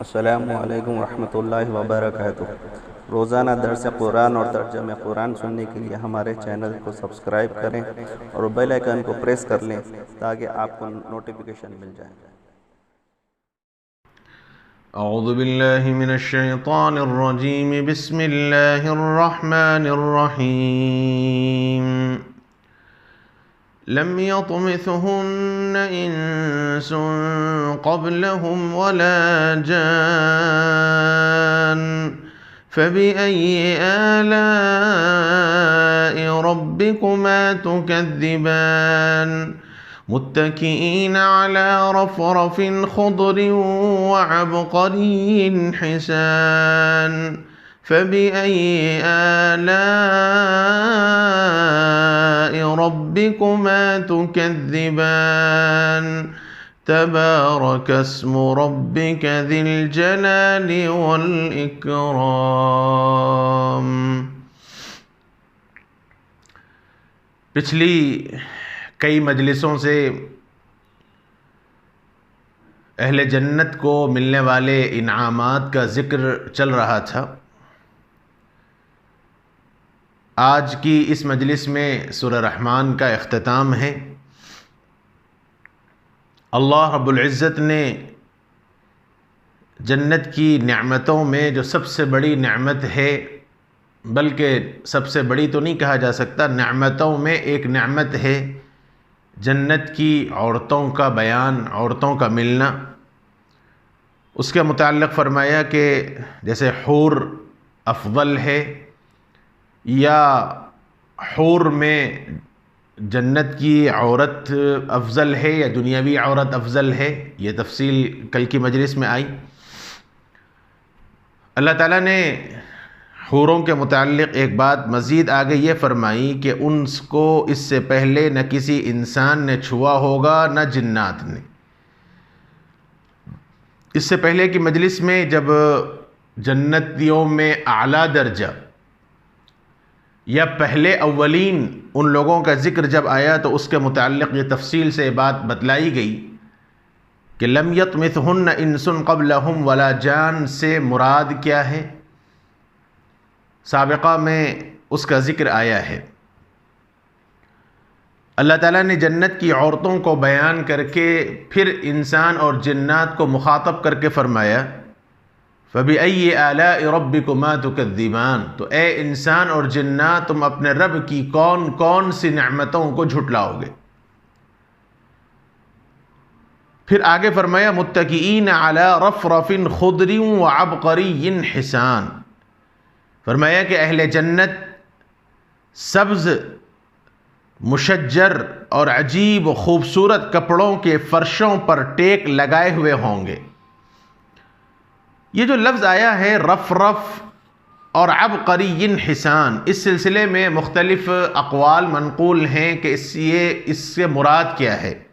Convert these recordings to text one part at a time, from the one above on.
अस्सलामु अलैकुम रहमतुल्लाहि व बरकातुहू। रोज़ाना दर्स कुरान और तर्जुमे कुरान सुनने के लिए हमारे चैनल को सब्सक्राइब करें और बेल आइकन को प्रेस कर लें ताकि आपको नोटिफिकेशन मिल जाए। अऊज़ु बिल्लाहि मिनश शैतानिर रजीम, बिस्मिल्लाहिर रहमानिर रहीम। लम यतमिथुहुन्न इंसुन क़ब्लहुम वला जान फबिअय्यि आलाइ रब्बिकुमा तुकज़्ज़िबान मुत्तकिईन अला रफ़रफ़िन ख़ुद्रिन वअबक़रिय्यिन हिसान फबिअय्यि आलाइ रब्बिकुमा तुकज़्ज़िबान तबारक अस्मु रब्बिक ज़िल जलालि वल इकराम। पिछली कई मजलिसों से अहले जन्नत को मिलने वाले इनामात का ज़िक्र चल रहा था। आज की इस मजलिस में सूरह रहमान का इख्तिताम है। अल्लाह रब्बुल इज़्ज़त ने जन्नत की नेमतों में जो सबसे बड़ी नेमत है, बल्कि सबसे बड़ी तो नहीं कहा जा सकता, नेमतों में एक नेमत है जन्नत की औरतों का बयान, औरतों का मिलना। उसके मुताल्लिक़ फ़रमाया कि जैसे हूर अफ़ज़ल है या हूर में जन्नत की औरत अफ़ज़ल है या दुनियावी औरत अफ़ज़ल है, ये तफ़सील कल की मजलिस में आई। अल्लाह ताला ने हूरों के मुताल्लिक़ एक बात मज़ीद आगे ये फ़रमाई कि उनको इससे पहले न किसी इंसान ने छुआ होगा न जिन्नात ने। इससे पहले की मजलिस में जब जन्नतियों में आला दर्जा या पहले अव्वलीन उन लोगों का ज़िक्र जब आया तो उसके मुताल्लिक़ ये तफ़सील से बात बतलाई गई कि लम यतमिथुहुन्न इंसुन क़ब्लहुम वला जान से मुराद क्या है। साबिक़ा में उसका ज़िक्र आया है। अल्लाह ताला ने जन्नत की औरतों को बयान करके फिर इंसान और जिन्नात को मुखातब करके फ़रमाया फ़बिअय्यि आलाइ रब्बिकुमा तुकज़्ज़िबान, तो ए इंसान और जिन्नात तुम अपने रब की कौन कौन सी नेमतों को झुटलाओगे। फिर आगे फरमाया मुत्तकिईन अला रफ़रफ़िन ख़ुद्रिन वअबक़रिय्यिन हिसान, फरमाया कि अहले जन्नत सब्ज़ मुशज्जर और अजीब व खूबसूरत कपड़ों के फ़र्शों पर टेक लगाए हुए होंगे। ये जो लफ्ज़ आया है रफ़रफ़ और अबक़रिय्यिन हिसान, इस सिलसिले में मुख्तलिफ़ अक़वाल मनक़ूल हैं कि इससे मुराद क्या है।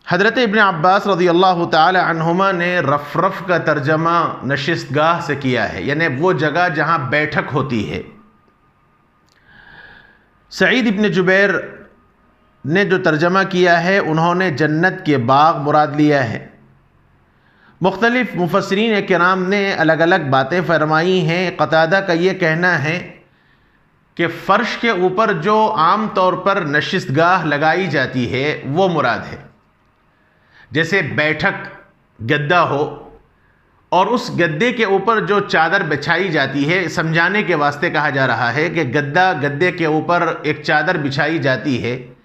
हज़रत इब्न अब्बास रज़ियल्लाहु ताला अन्हुमा ने रफ़रफ़ का तर्जमा नशिस्तगाह से किया है, यानी वो जगह जहाँ बैठक होती है। सईद इब्न जुबैर ने जो तर्जमा किया है उन्होंने जन्नत के बाग मुराद लिया है। मुख्तलिफ़ मुफ़स्सिरीन किराम ने अलग अलग बातें फरमाई हैं। क़तादा का ये कहना है कि फ़र्श के ऊपर जो आम तौर पर नशिस्तगाह लगाई जाती है वो मुराद है। जैसे बैठक गद्दा हो और उस गद्दे के ऊपर जो चादर बिछाई जाती है, समझाने के वास्ते कहा जा रहा है कि गद्दे के ऊपर एक चादर बिछाई जाती है,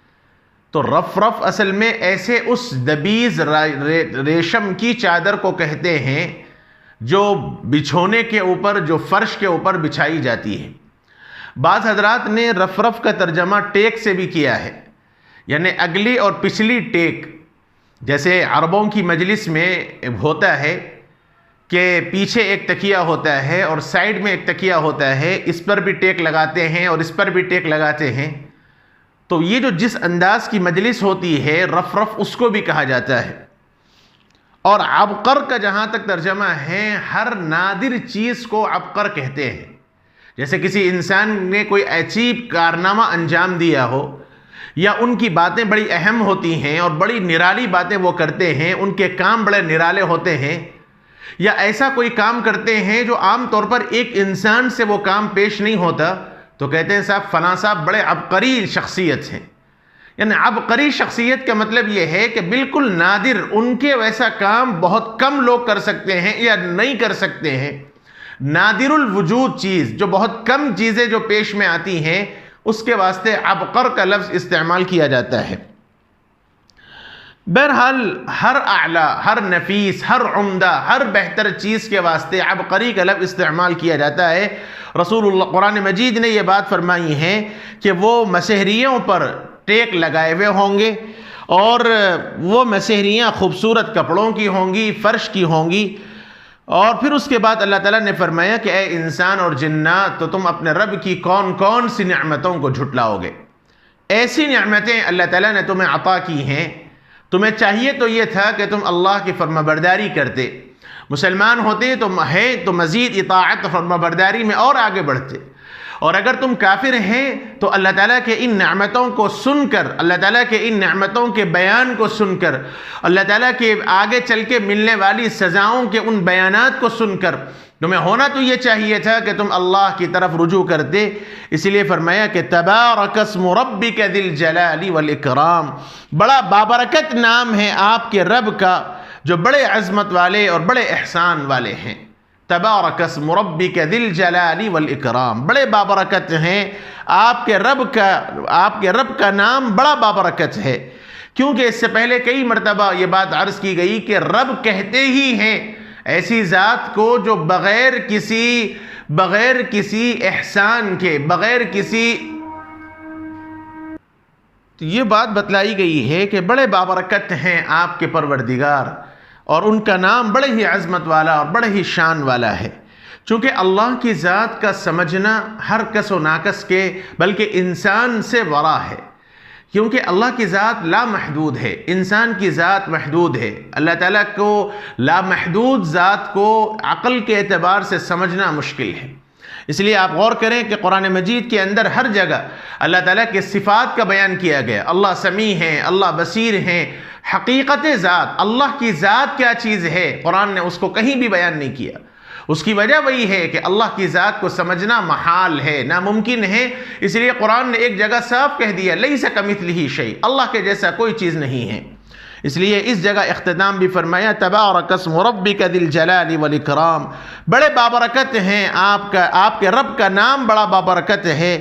तो रफ़रफ़ असल में ऐसे उस दबीज़ रेशम की चादर को कहते हैं जो बिछोने के ऊपर, जो फ़र्श के ऊपर बिछाई जाती है। बाज़ हज़रात ने रफ़रफ़ का तर्जमा टेक से भी किया है, यानी अगली और पिछली टेक। जैसे अरबों की मजलिस में होता है कि पीछे एक तकिया होता है और साइड में एक तकिया होता है, इस पर भी टेक लगाते हैं और इस पर भी टेक लगाते हैं। तो ये जो जिस अंदाज की मजलिस होती है रफ़रफ़ उसको भी कहा जाता है। और अबकर का जहाँ तक तर्जमा है, हर नादिर चीज़ को अबकर कहते हैं। जैसे किसी इंसान ने कोई अजीब कारनामा अंजाम दिया हो या उनकी बातें बड़ी अहम होती हैं और बड़ी निराली बातें वो करते हैं, उनके काम बड़े निराले होते हैं, या ऐसा कोई काम करते हैं जो आम तौर पर एक इंसान से वो काम पेश नहीं होता, तो कहते हैं साहब फलां साहब बड़े अबकरी शख्सियत हैं। यानी अबकरी शख्सियत का मतलब ये है कि बिल्कुल नादिर, उनके वैसा काम बहुत कम लोग कर सकते हैं या नहीं कर सकते हैं। नादिरुल वजूद चीज़, जो बहुत कम चीज़ें जो पेश में आती हैं, उसके वास्ते अबकर का लफ्ज़ इस्तेमाल किया जाता है। बहरहाल हर आला, हर नफीस, हर उम्दा, हर बेहतर चीज़ के वास्ते अबकरी का लफ्ज़ इस्तेमाल किया जाता है। रसूलुल्लाह कुरान मजीद ने यह बात फरमाई है कि वो मसहरियों पर टेक लगाए हुए होंगे और वो मसहरियाँ खूबसूरत कपड़ों की होंगी, फ़र्श की होंगी। और फिर उसके बाद अल्लाह ताला ने फरमाया कि ए इंसान और जिन्नात, तो तुम अपने रब की कौन कौन सी नेमतों को झुटलाओगे। ऐसी नेमतें अल्लाह ताला ने तुम्हें अता की हैं, तुम्हें चाहिए तो ये था कि तुम अल्लाह की फरमाबरदारी करते, मुसलमान होते तो मज़ीद इताअत फरमाबरदारी में और आगे बढ़ते। और अगर तुम काफिर हैं तो अल्लाह ताला के इन नेमतों को सुनकर, अल्लाह ताला के इन नेमतों के बयान को सुनकर, अल्लाह ताला के आगे चल के मिलने वाली सज़ाओं के उन बयानात को सुनकर तुम्हें होना तो ये चाहिए था कि तुम अल्लाह की तरफ रुजू करते। इसलिए फरमाया कि तबारकस्मु रब्बिका दिल जलाली वल इकराम, बड़ा बाबरकत नाम है आपके रब का जो बड़े अज़मत वाले और बड़े एहसान वाले हैं। तबारकस्मु रब्बिका दिल जलाली वल इकराम, बड़े बाबरकत हैं आपके रब का नाम बड़ा बाबरकत है। क्योंकि इससे पहले कई मरतबा ये बात अर्ज़ की गई कि रब कहते ही हैं ऐसी ज़ात को जो बग़ैर किसी एहसान के, बग़ैर किसी, तो ये बात बतलाई गई है कि बड़े बाबरकत हैं आपके परवरदिगार और उनका नाम बड़े ही अज़मत वाला और बड़े ही शान वाला है। चूँकि अल्लाह की ज़ात का समझना हर कस व नाकस के, बल्कि इंसान से वरा है। क्योंकि अल्लाह की ज़ात लामहदूद है, इंसान की ज़ात महदूद है। अल्लाह ताला को लामहदूद ज़ात को अक़ल के एतबार से समझना मुश्किल है। इसलिए आप गौर करें कि कुरान मजीद के अंदर हर जगह अल्लाह ताला के सिफ़ात का बयान किया गया। अल्लाह समी हैं, अल्लाह बसीर हैं। हकीकत ज़ात, अल्लाह की ज़ात क्या चीज़ है, कुरान ने उसको कहीं भी बयान नहीं किया। उसकी वजह वही है कि अल्लाह की ज़ात को समझना महाल है, नामुमकिन है। इसलिए कुरान ने एक जगह साफ कह दिया, लैसा कमिथलिही शै, अल्लाह के जैसा कोई चीज़ नहीं है। इसलिए इस जगह इख्तिताम भी फरमाया तबारकस्मु रब्बिका दिल जलाली वल इकराम, बड़े बाबरकत हैं आपके रब का नाम बड़ा बाबरकत है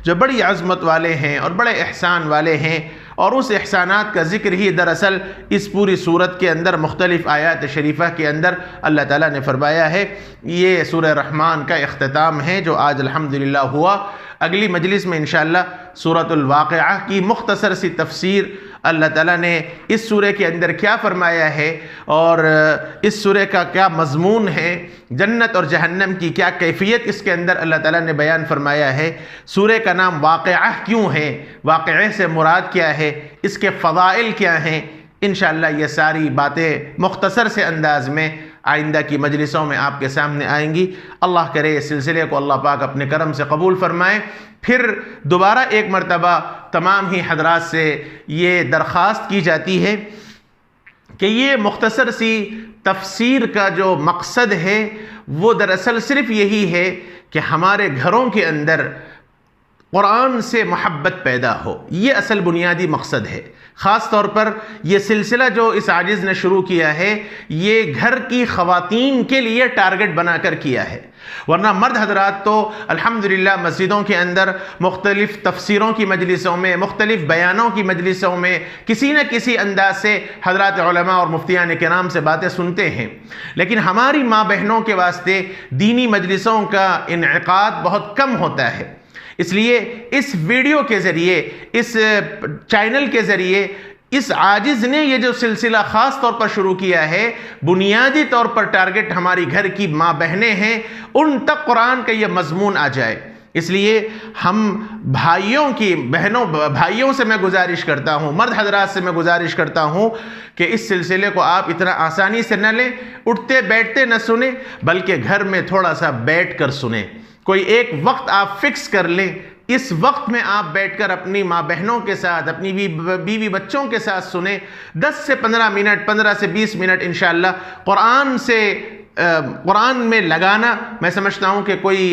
जो बड़ी अज़मत वाले हैं और बड़े एहसान वाले हैं। और उस एहसानात का ज़िक्र ही दरअसल इस पूरी सूरत के अंदर मुख्तलिफ़ आयात शरीफ़ा के अंदर अल्लाह ताला ने फरमाया है। ये सूरह रहमान का इख्तिताम है जो आज अल्हम्दुलिल्लाह हुआ। अगली मजलिस में इंशाअल्लाह सूरतुल वाक़िआ की मुख्तसर सी तफसीर, अल्लाह ताला ने इस सूरह के अंदर क्या फरमाया है और इस सूरह का क्या मज़मून है, जन्नत और जहन्नम की क्या कैफियत इसके अंदर अल्लाह ताला ने बयान फरमाया है। सूरह का नाम वाक़िआ क्यों है, वाक़िआ से मुराद क्या है, इसके फ़ज़ाइल क्या हैं, इंशाअल्लाह ये सारी बातें मुख्तसर से अंदाज़ में आइंदा की मजलिसों में आपके सामने आएंगी। अल्लाह करे इस सिलसिले को अल्लाह पाक अपने करम से कबूल फरमाए। फिर दोबारा एक मरतबा तमाम ही हजरात से ये दरख्वास्त की जाती है कि ये मुख्तसर सी तफसीर का जो मकसद है वो दरअसल सिर्फ़ यही है कि हमारे घरों के अंदर कुरान से मोहब्बत पैदा हो। ये असल बुनियादी मकसद है। ख़ास तौर पर यह सिलसिला जो इस आजिज़ ने शुरू किया है, ये घर की ख़वातीन के लिए टारगेट बनाकर किया है। वरना मर्द हजरात तो अल्हम्दुलिल्लाह मस्जिदों के अंदर मुख्तलिफ़ तफसीरों की मजलिसों में, मुख्तलिफ़ बयानों की मजलिसों में किसी न किसी अंदाज से हजरात उलमा और मुफ्तियान किराम से बातें सुनते हैं। लेकिन हमारी माँ बहनों के वास्ते दीनी मजलिसों का इनेकाद बहुत कम होता है। इसलिए इस वीडियो के ज़रिए, इस चैनल के ज़रिए इस आजिज़ ने ये जो सिलसिला ख़ास तौर पर शुरू किया है, बुनियादी तौर पर टारगेट हमारी घर की माँ बहनें हैं, उन तक कुरान का ये मज़मून आ जाए। इसलिए हम भाइयों से मैं गुजारिश करता हूँ, मर्द हजरात से मैं गुजारिश करता हूँ कि इस सिलसिले को आप इतना आसानी से न लें, उठते बैठते न सुने, बल्कि घर में थोड़ा सा बैठ कर सुने। कोई एक वक्त आप फिक्स कर लें, इस वक्त में आप बैठकर अपनी माँ बहनों के साथ, अपनी बीवी बच्चों के साथ सुने। 10 से 15 मिनट, 15 से 20 मिनट इंशाअल्लाह कुरान में लगाना मैं समझता हूँ कि कोई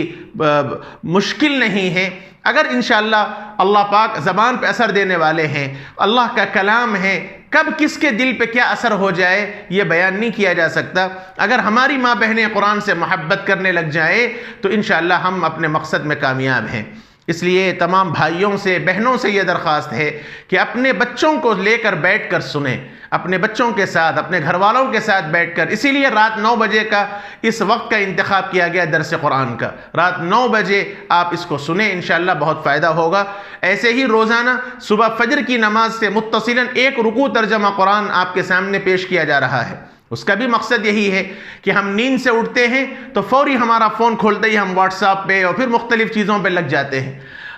मुश्किल नहीं है। अगर इंशाअल्लाह अल्लाह पाक ज़बान पे असर देने वाले हैं, अल्लाह का कलाम है, कब किसके दिल पे क्या असर हो जाए ये बयान नहीं किया जा सकता। अगर हमारी माँ बहनें कुरान से मोहब्बत करने लग जाए तो इंशाअल्लाह हम अपने मकसद में कामयाब हैं। इसलिए तमाम भाइयों से, बहनों से ये दरख्वास्त है कि अपने बच्चों को लेकर बैठकर सुने, अपने बच्चों के साथ, अपने घर वालों के साथ बैठकर। इसीलिए रात 9 बजे का इस वक्त का इंतखाब किया गया दरस कुरान का। रात 9 बजे आप इसको सुने, इंशाअल्लाह बहुत फ़ायदा होगा। ऐसे ही रोज़ाना सुबह फजर की नमाज से मुत्तसिलन एक रुकू तर्जमा कुरान आपके सामने पेश किया जा रहा है। उसका भी मकसद यही है कि हम नींद से उठते हैं तो फौरी हमारा फ़ोन खोलते ही हम व्हाट्सएप पे और फिर मुख्तलिफ़ चीज़ों पे लग जाते हैं।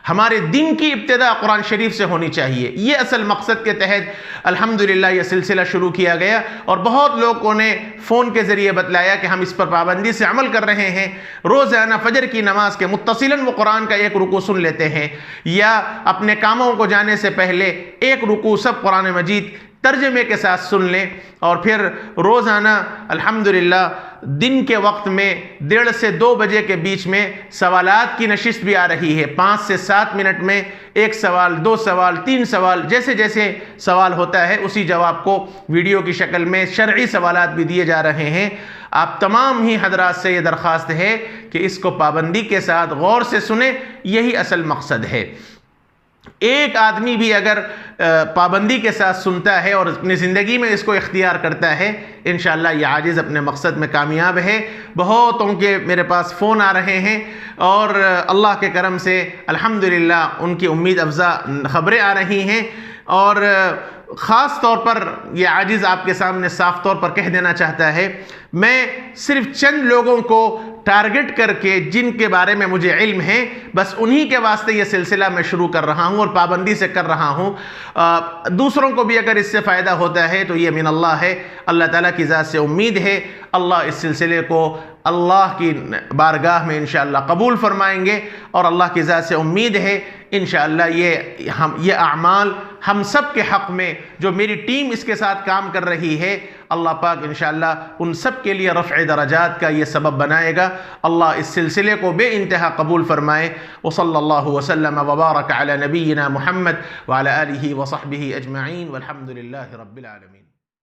हमारे दिन की इब्तिदा कुरान शरीफ से होनी चाहिए। ये असल मकसद के तहत अल्हम्दुलिल्लाह ये सिलसिला शुरू किया गया और बहुत लोगों ने फ़ोन के ज़रिए बतलाया कि हम इस पर पाबंदी से अमल कर रहे हैं। रोज़ाना फजर की नमाज के मुत्तसिलन वो कुरान का एक रुकू सुन लेते हैं, या अपने कामों को जाने से पहले एक रुकू सब कुरान मजीद तर्जमे के साथ सुन लें। और फिर रोज़ाना अल्हम्दुलिल्लाह दिन के वक्त में 1:30 से 2 बजे के बीच में सवालात की नशिस्त भी आ रही है। 5 से 7 मिनट में 1 सवाल, 2 सवाल, 3 सवाल, जैसे जैसे सवाल होता है उसी जवाब को वीडियो की शक्ल में शरई सवालात भी दिए जा रहे हैं। आप तमाम ही हजरात से ये दरख्वास्त है कि इसको पाबंदी के साथ गौर से सुने, यही असल मकसद है। एक आदमी भी अगर पाबंदी के साथ सुनता है और अपनी ज़िंदगी में इसको इख्तियार करता है, इंशाअल्लाह ये आजिज़ अपने मकसद में कामयाब है। बहुतों के मेरे पास फ़ोन आ रहे हैं और अल्लाह के करम से अल्हम्दुलिल्लाह उनकी उम्मीद अफ़ज़ा ख़बरें आ रही हैं। और ख़ास तौर पर यह आजिज़ आपके सामने साफ़ तौर पर कह देना चाहता है, मैं सिर्फ चंद लोगों को टारगेट करके जिनके बारे में मुझे इल्म है, बस उन्हीं के वास्ते ये सिलसिला मैं शुरू कर रहा हूँ और पाबंदी से कर रहा हूँ। दूसरों को भी अगर इससे फ़ायदा होता है तो ये मिन अल्लाह है, अल्लाह ताला की ज़ात से उम्मीद है अल्लाह इस सिलसिले को अल्लाह की बारगाह में इंशाअल्लाह कबूल फरमाएंगे। और अल्लाह की ज़ात से उम्मीद है इंशाअल्लाह ये अमाल हम सब के हक़ में, जो मेरी टीम इसके साथ काम कर रही है, अल्लाह पाक इंशाअल्लाह उन सब के लिए रफ़्अ दरजात का ये सबब बनाएगा। अल्लाह इस सिलसिले को बेइंतहा कबूल फरमाए। व सल्लल्लाहु वसल्लम व बारक अला नबीना मुहम्मद व अला आलिहि व सहबिहि अजमईन वल्हम्दुलिल्लाहि रब्बिल आलमीन।